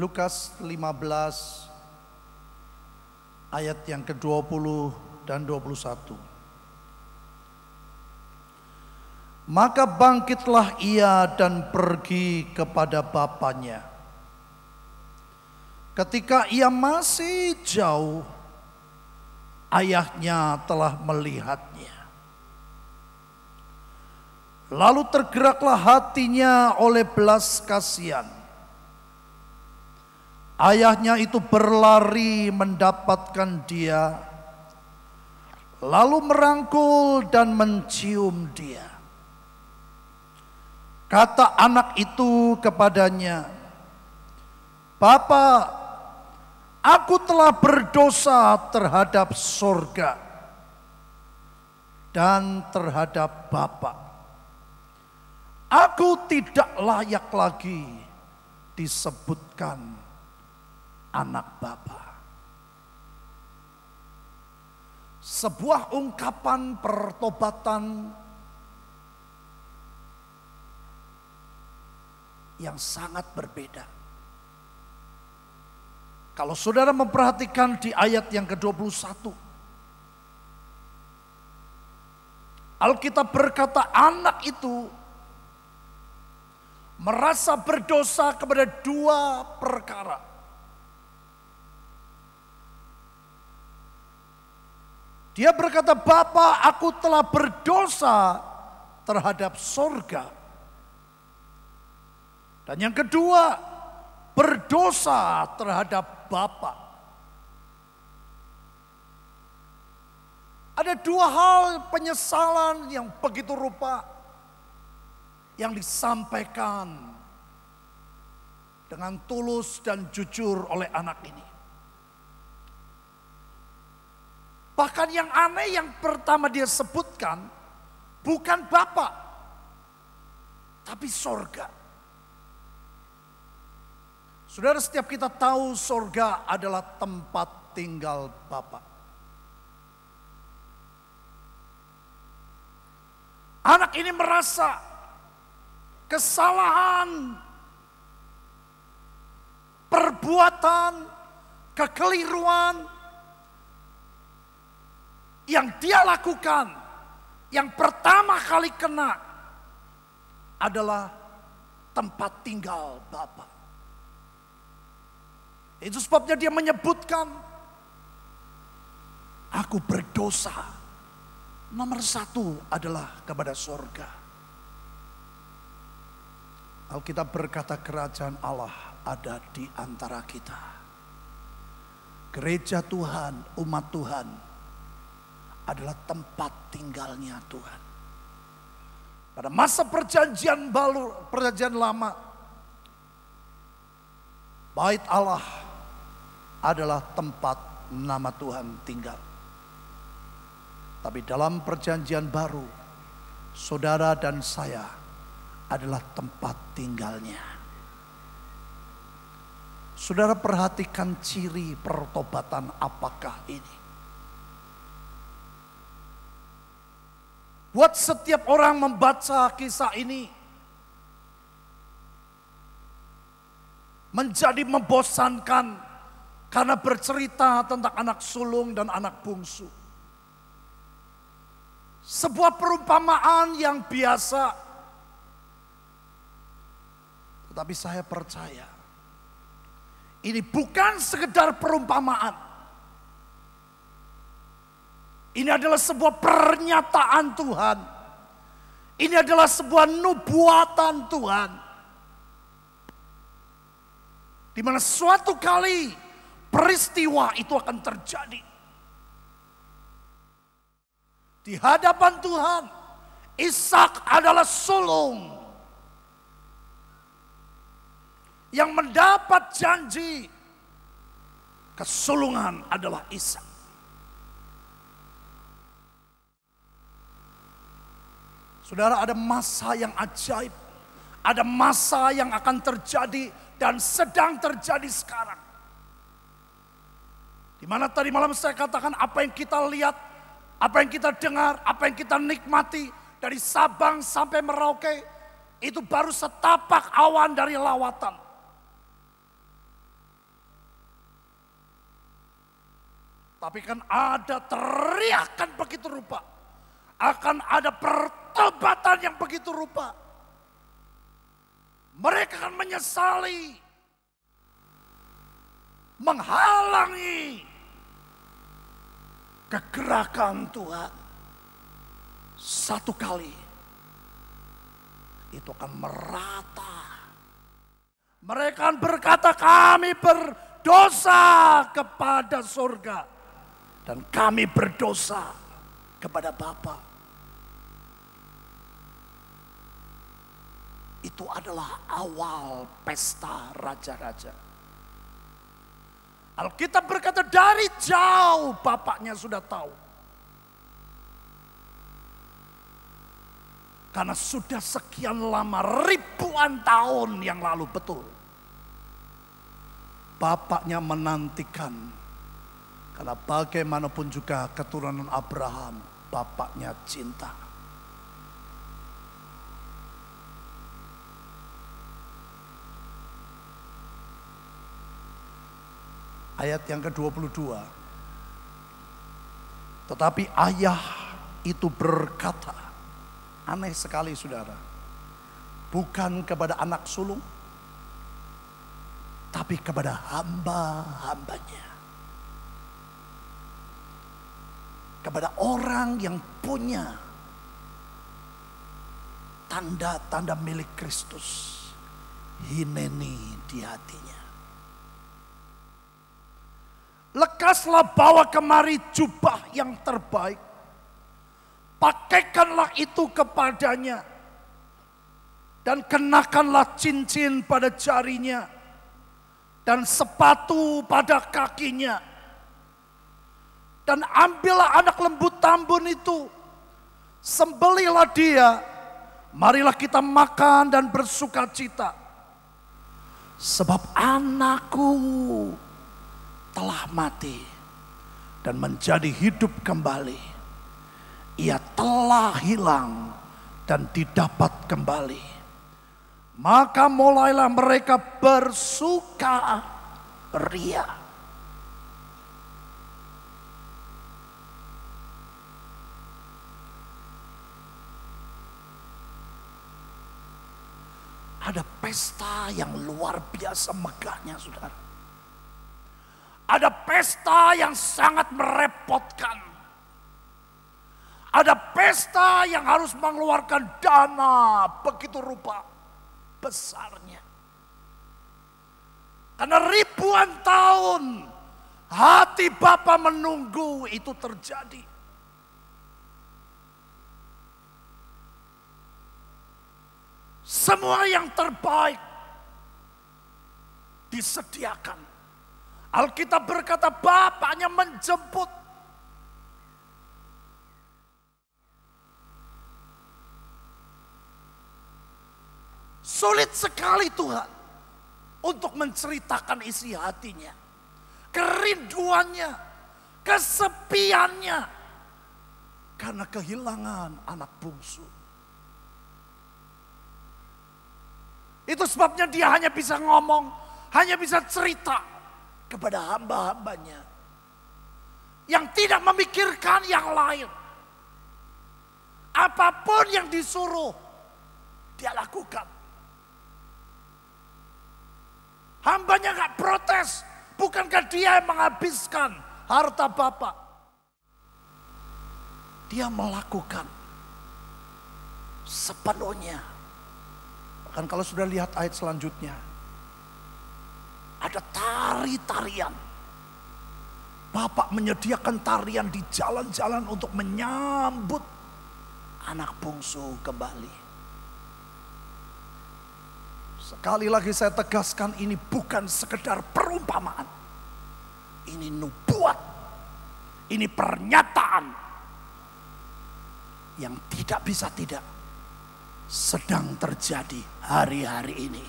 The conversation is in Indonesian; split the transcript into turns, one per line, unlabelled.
Lukas 15 ayat yang ke-20 dan 21. Maka bangkitlah ia dan pergi kepada bapaknya. Ketika ia masih jauh, ayahnya telah melihatnya. Lalu tergeraklah hatinya oleh belas kasihan. Ayahnya itu berlari mendapatkan dia, lalu merangkul dan mencium dia. Kata anak itu kepadanya, "Bapa, aku telah berdosa terhadap sorga dan terhadap Bapa. Aku tidak layak lagi disebutkan anak Bapa." Sebuah ungkapan pertobatan yang sangat berbeda. Kalau saudara memperhatikan di ayat yang ke-21, Alkitab berkata anak itu merasa berdosa kepada dua perkara. Dia berkata, "Bapa, aku telah berdosa terhadap sorga." Dan yang kedua, berdosa terhadap Bapa. Ada dua hal penyesalan yang begitu rupa yang disampaikan dengan tulus dan jujur oleh anak ini. Bahkan yang aneh yang pertama dia sebutkan bukan Bapa, tapi sorga. Saudara, setiap kita tahu sorga adalah tempat tinggal Bapa. Anak ini merasa kesalahan, perbuatan, kekeliruan yang dia lakukan, yang pertama kali kena adalah tempat tinggal Bapa. Itu sebabnya dia menyebutkan, "Aku berdosa." Nomor satu adalah kepada sorga. Alkitab berkata kerajaan Allah ada di antara kita. Gereja Tuhan, umat Tuhan adalah tempat tinggalnya Tuhan. Pada masa perjanjian baru, perjanjian lama, Bait Allah adalah tempat nama Tuhan tinggal. Tapi dalam perjanjian baru, saudara dan saya adalah tempat tinggalnya. Saudara perhatikan ciri pertobatan apakah ini? Buat setiap orang membaca kisah ini menjadi membosankan karena bercerita tentang anak sulung dan anak bungsu. Sebuah perumpamaan yang biasa. Tetapi saya percaya ini bukan sekedar perumpamaan. Ini adalah sebuah pernyataan Tuhan. Ini adalah sebuah nubuatan Tuhan. Di mana suatu kali peristiwa itu akan terjadi. Di hadapan Tuhan, Ishak adalah sulung yang mendapat janji. Kesulungan adalah Ishak. Saudara, ada masa yang ajaib. Ada masa yang akan terjadi dan sedang terjadi sekarang. Di mana tadi malam saya katakan apa yang kita lihat Apa yang kita dengar, apa yang kita nikmati dari Sabang sampai Merauke, itu baru setapak awan dari lawatan. Tapi kan ada teriakan begitu rupa. Akan ada pertobatan yang begitu rupa. Mereka akan menyesali, menghalangi kegerakan Tuhan. Satu kali itu akan merata. Mereka akan berkata, kami berdosa kepada surga dan kami berdosa kepada Bapa. Itu adalah awal pesta raja-raja. Alkitab berkata dari jauh bapaknya sudah tahu. Karena sudah sekian lama, ribuan tahun yang lalu, betul. Bapaknya menantikan. Karena bagaimanapun juga keturunan Abraham, bapaknya cinta. Ayat yang ke-22. Tetapi ayah itu berkata, aneh sekali saudara, bukan kepada anak sulung, tapi kepada hamba-hambanya. Kepada orang yang punya tanda-tanda milik Kristus. Hineni di hatinya. Lekaslah bawa kemari jubah yang terbaik. Pakaikanlah itu kepadanya. Dan kenakanlah cincin pada jarinya. Dan sepatu pada kakinya. Dan ambillah anak lembu tambun itu. Sembelihlah dia. Marilah kita makan dan bersuka cita. Sebab anakku telah mati dan menjadi hidup kembali. Ia telah hilang dan didapat kembali. Maka mulailah mereka bersuka ria. Ada pesta yang luar biasa megahnya, saudara. Ada pesta yang sangat merepotkan. Ada pesta yang harus mengeluarkan dana begitu rupa besarnya. Karena ribuan tahun hati Bapa menunggu itu terjadi. Semua yang terbaik disediakan. Alkitab berkata bapaknya menjemput. Sulit sekali Tuhan untuk menceritakan isi hatinya. Kerinduannya, kesepiannya. Karena kehilangan anak bungsu. Itu sebabnya dia hanya bisa ngomong, hanya bisa cerita kepada hamba-hambanya yang tidak memikirkan yang lain. Apapun yang disuruh dia lakukan. Hambanya gak protes. Bukankah dia yang menghabiskan harta Bapa? Dia melakukan sepenuhnya. Bahkan kalau sudah lihat ayat selanjutnya, ada tari-tarian. Bapak menyediakan tarian di jalan-jalan untuk menyambut anak bungsu kembali. Sekali lagi saya tegaskan, ini bukan sekedar perumpamaan. Ini nubuat. Ini pernyataan yang tidak bisa tidak sedang terjadi hari-hari ini.